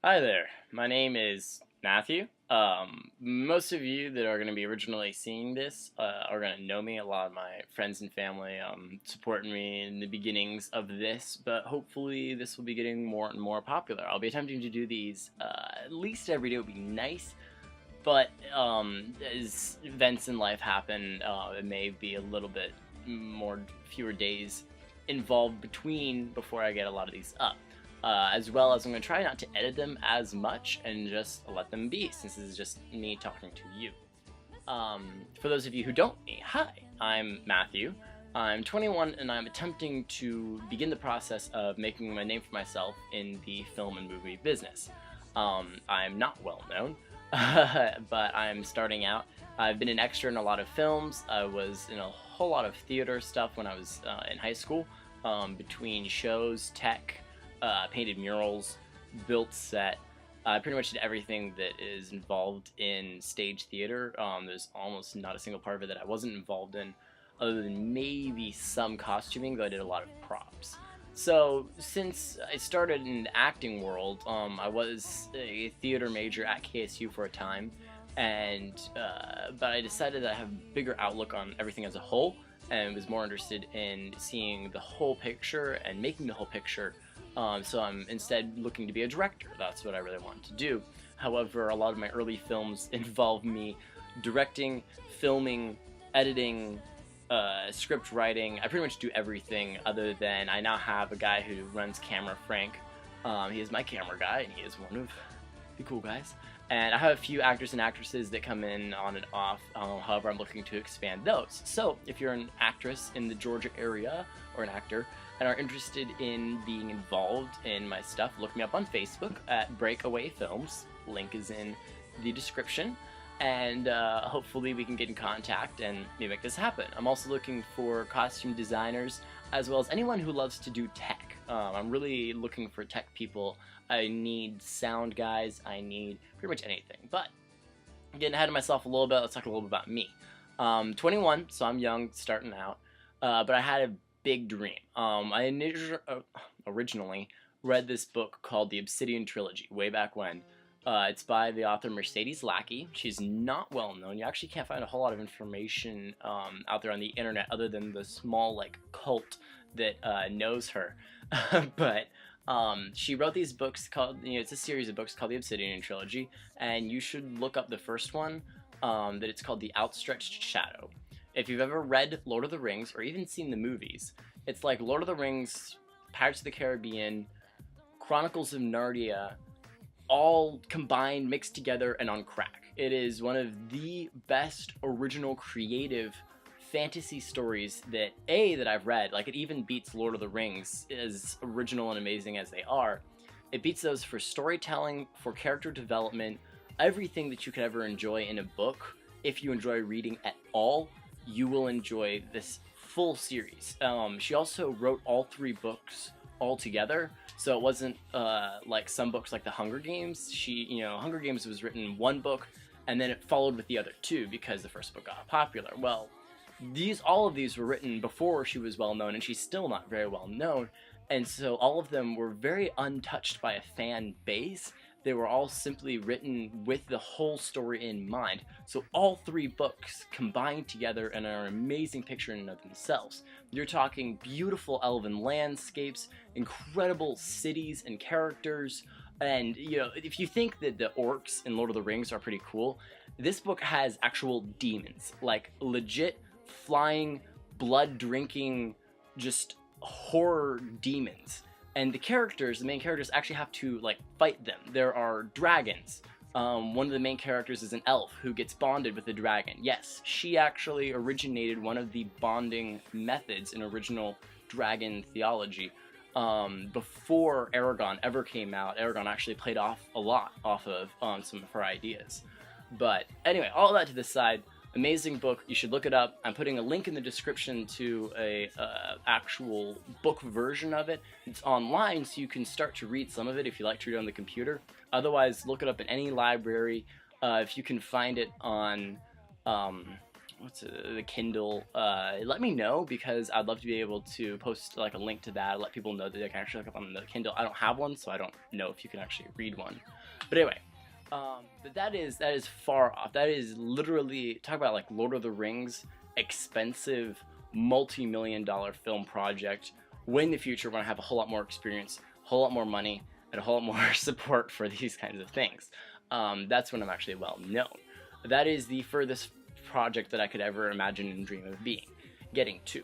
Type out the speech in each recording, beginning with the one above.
Hi there, my name is Matthew. Most of you that are going to be originally seeing this are going to know me. A lot of my friends and family supporting me in the beginnings of this, but hopefully this will be getting more and more popular. I'll be attempting to do these at least every day would be nice, but as events in life happen, it may be a little bit fewer days involved before I get a lot of these up. As well as I'm going to try not to edit them as much and just let them be, since this is just me talking to you. For those of you who don't know me, hi, I'm Matthew. I'm 21 and I'm attempting to begin the process of making my name for myself in the film and movie business. I'm not well known, but I'm starting out. I've been an extra in a lot of films. I was in a whole lot of theater stuff when I was in high school, between shows, tech, painted murals, built set. I pretty much did everything that is involved in stage theater. There's almost not a single part of it that I wasn't involved in, other than maybe some costuming, though I did a lot of props. So since I started in the acting world, I was a theater major at KSU for a time, and but I decided that I have a bigger outlook on everything as a whole, and was more interested in seeing the whole picture and making the whole picture. So I'm instead looking to be a director. That's what I really want to do. However, a lot of my early films involve me directing, filming, editing, script writing. I pretty much do everything, other than I now have a guy who runs Camera Frank. He is my camera guy, and he is one of the cool guys. And I have a few actors and actresses that come in on and off. However, I'm looking to expand those. So if you're an actress in the Georgia area, or an actor, and are interested in being involved in my stuff, look me up on Facebook at Breakaway Films. Link is in the description, and hopefully we can get in contact and maybe make this happen. I'm also looking for costume designers, as well as anyone who loves to do tech. I'm really looking for tech people. I need sound guys, I need pretty much anything. But getting ahead of myself a little bit, let's talk a little bit about me. 21, so I'm young, starting out, but I had a big dream. I originally read this book called the Obsidian Trilogy way back when. It's by the author Mercedes Lackey. She's not well known. You actually can't find a whole lot of information out there on the internet, other than the small cult that knows her. But she wrote these books called, it's a series of books called the Obsidian Trilogy, and you should look up the first one, that it's called The Outstretched Shadow. If you've ever read Lord of the Rings, or even seen the movies, it's like Lord of the Rings, Pirates of the Caribbean, Chronicles of Narnia, all combined, mixed together, and on crack. It is one of the best original creative fantasy stories that I've read. It even beats Lord of the Rings, as original and amazing as they are. It beats those for storytelling, for character development, everything that you could ever enjoy in a book. If you enjoy reading at all, you will enjoy this full series. She also wrote all 3 books all together, so it wasn't like some books like the Hunger Games. Hunger Games was written in one book, and then it followed with the other 2 because the first book got popular. Well, all of these were written before she was well known, and she's still not very well known, and so all of them were very untouched by a fan base. They were all simply written with the whole story in mind. So all 3 books combined together and are an amazing picture in and of themselves. You're talking beautiful elven landscapes, incredible cities and characters, and if you think that the orcs in Lord of the Rings are pretty cool, this book has actual demons, like legit flying, blood-drinking, just horror demons. And the main characters actually have to fight them. There are dragons. One of the main characters is an elf who gets bonded with a dragon. Yes, she actually originated one of the bonding methods in original dragon theology. Before Aragon ever came out, Aragon actually played off a lot off of some of her ideas. But anyway, all that to the side. Amazing book, you should look it up. I'm putting a link in the description to a actual book version of it. It's online, so you can start to read some of it if you like to read on the computer. Otherwise, look it up in any library. If you can find it on the Kindle, let me know, because I'd love to be able to post like a link to that, let people know that they can actually look up on the Kindle. I don't have one, so I don't know if you can actually read one. But anyway, but that is far off. That is literally, talk about like Lord of the Rings, expensive, multi-million-dollar film project. When in the future, when I have a whole lot more experience, a whole lot more money, and a whole lot more support for these kinds of things, that's when I'm actually well known. That is the furthest project that I could ever imagine and dream of getting to.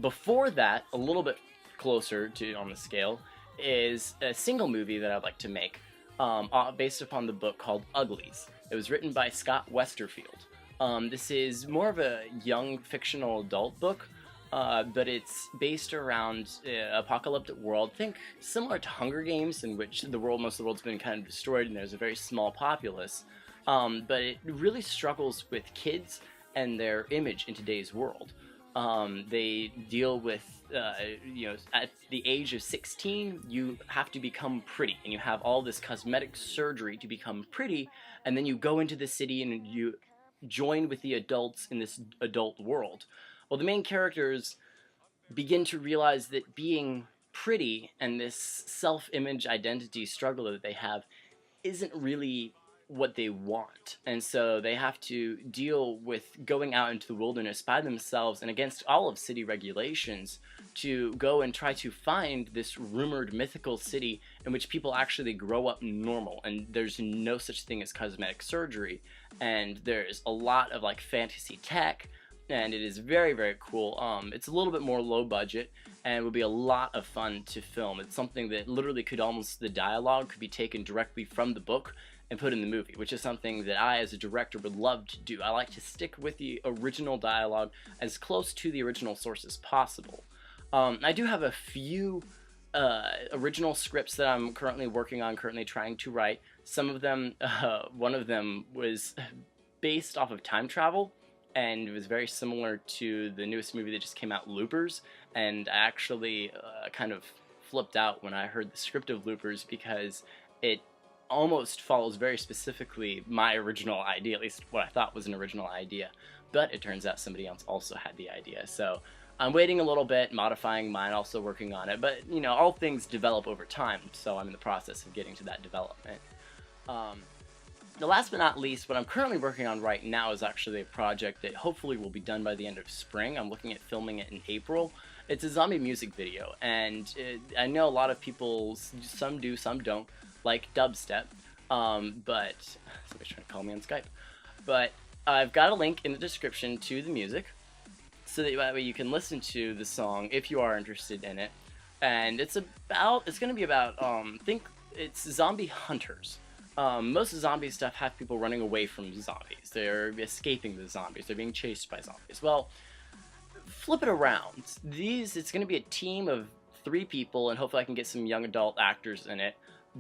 Before that, a little bit closer to on the scale, is a single movie that I'd like to make, based upon the book called Uglies. It was written by Scott Westerfield. This is more of a young fictional adult book, but it's based around apocalyptic world. Think similar to Hunger Games, in which most of the world's been kind of destroyed and there's a very small populace. But it really struggles with kids and their image in today's world. They deal with, at the age of 16, you have to become pretty, and you have all this cosmetic surgery to become pretty, and then you go into the city and you join with the adults in this adult world. Well, the main characters begin to realize that being pretty and this self-image identity struggle that they have isn't really what they want, and so they have to deal with going out into the wilderness by themselves and against all of city regulations to go and try to find this rumored mythical city in which people actually grow up normal, and there's no such thing as cosmetic surgery, and there's a lot of like fantasy tech, and it is very, very cool. It's a little bit more low budget and would be a lot of fun to film. It's something that literally the dialogue could be taken directly from the book and put in the movie, which is something that I, as a director, would love to do. I like to stick with the original dialogue as close to the original source as possible. I do have a few original scripts that I'm currently working on, currently trying to write. Some of them, one of them was based off of time travel, and it was very similar to the newest movie that just came out, Loopers, and I actually kind of flipped out when I heard the script of Loopers, because it almost follows very specifically my original idea, at least what I thought was an original idea, but it turns out somebody else also had the idea. So I'm waiting a little bit, modifying mine, also working on it, but all things develop over time, so I'm in the process of getting to that development. The last but not least, what I'm currently working on right now is actually a project that hopefully will be done by the end of spring. I'm looking at filming it in April. It's a zombie music video, and I know a lot of people, some do, some don't, like dubstep, but somebody's trying to call me on Skype. But I've got a link in the description to the music, so that way you can listen to the song if you are interested in it. And it's going to be about, think it's zombie hunters. Most of the zombie stuff have people running away from zombies. They're escaping the zombies. They're being chased by zombies. Well, flip it around. It's going to be a team of 3 people, and hopefully I can get some young adult actors in it,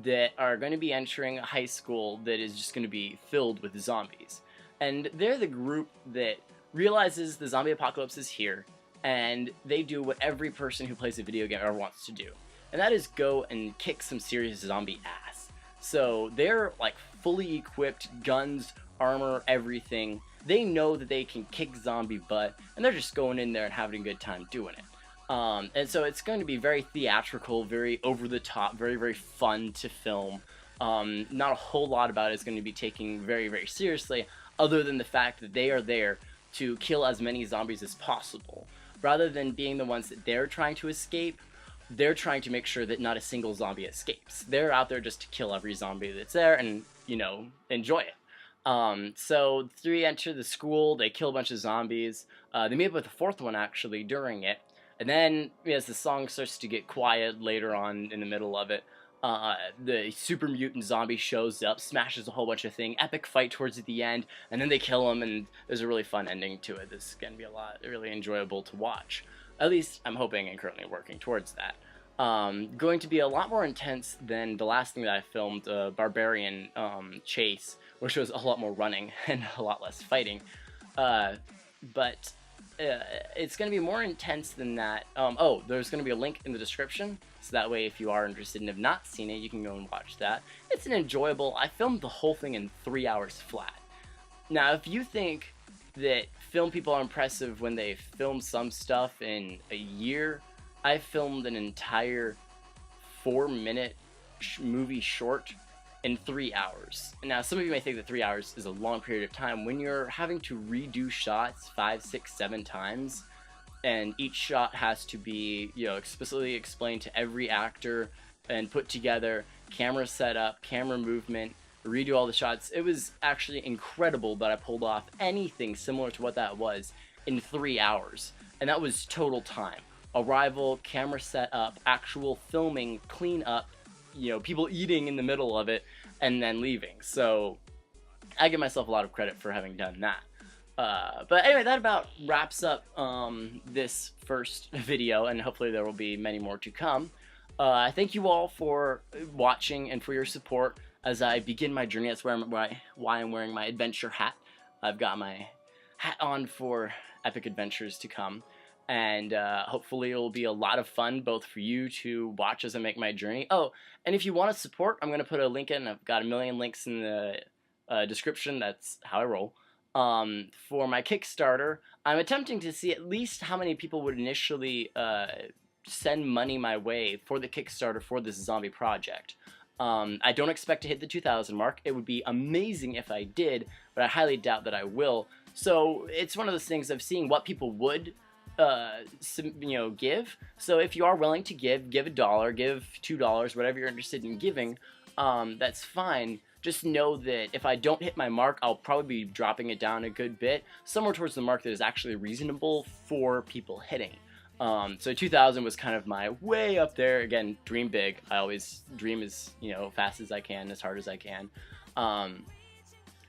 that are going to be entering a high school that is just going to be filled with zombies. And they're the group that realizes the zombie apocalypse is here, and they do what every person who plays a video game ever wants to do, and that is go and kick some serious zombie ass. So they're like fully equipped, guns, armor, everything. They know that they can kick zombie butt, and they're just going in there and having a good time doing it. And so it's going to be very theatrical, very over the top, very, very fun to film. Not a whole lot about it is going to be taken very, very seriously, other than the fact that they are there to kill as many zombies as possible. Rather than being the ones that they're trying to escape, they're trying to make sure that not a single zombie escapes. They're out there just to kill every zombie that's there and, enjoy it. So 3 enter the school, they kill a bunch of zombies. They meet up with the 4th one, actually, during it. And then, as the song starts to get quiet later on in the middle of it, the super mutant zombie shows up, smashes a whole bunch of things, epic fight towards the end, and then they kill him, and there's a really fun ending to it. This is going to be really enjoyable to watch. At least I'm hoping and currently working towards that. Going to be a lot more intense than the last thing that I filmed, Barbarian Chase, which was a lot more running and a lot less fighting. But it's going to be more intense than that. There's going to be a link in the description, so that way if you are interested and have not seen it, you can go and watch that. It's an enjoyable, I filmed the whole thing in 3 hours flat. Now, if you think that film people are impressive when they film some stuff in a year. I filmed an entire 4-minute movie short in 3 hours. Now, some of you may think that 3 hours is a long period of time. When you're having to redo shots 5, 6, 7 times, and each shot has to be, you know, explicitly explained to every actor and put together, camera setup, camera movement, redo all the shots. It was actually incredible that I pulled off anything similar to what that was in 3 hours. And that was total time. Arrival, camera setup, actual filming, clean up, you know, people eating in the middle of it, and then leaving. So I give myself a lot of credit for having done that. But anyway, that about wraps up this first video, and hopefully there will be many more to come. I thank you all for watching and for your support as I begin my journey. That's why I'm wearing my adventure hat. I've got my hat on for epic adventures to come. And hopefully it will be a lot of fun both for you to watch as I make my journey. Oh, and if you want to support, I'm going to put a link in. I've got a million links in the description. That's how I roll. For my Kickstarter, I'm attempting to see at least how many people would initially send money my way for the Kickstarter for this zombie project. I don't expect to hit the 2,000 mark. It would be amazing if I did, but I highly doubt that I will. So it's one of those things of seeing what people would give. So if you are willing to give $1, give $2, whatever you're interested in giving, that's fine. Just know that if I don't hit my mark, I'll probably be dropping it down a good bit, somewhere towards the mark that is actually reasonable for people hitting. So 2,000 was kind of my way up there. Again, dream big. I always dream as, fast as I can, as hard as I can.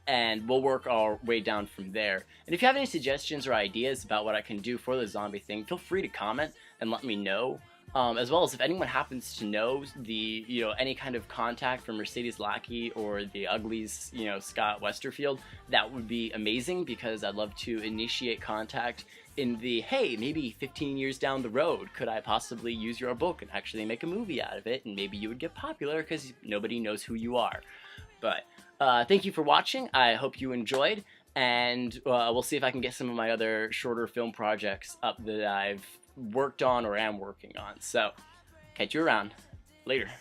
And we'll work our way down from there. And if you have any suggestions or ideas about what I can do for the zombie thing, feel free to comment and let me know. As well as if anyone happens to know the, any kind of contact from Mercedes Lackey or the Uglies, Scott Westerfield, that would be amazing, because I'd love to initiate contact in the, hey, maybe 15 years down the road, could I possibly use your book and actually make a movie out of it, and maybe you would get popular because nobody knows who you are. But thank you for watching. I hope you enjoyed, and we'll see if I can get some of my other shorter film projects up that I've worked on or am working on. So, catch you around. Later.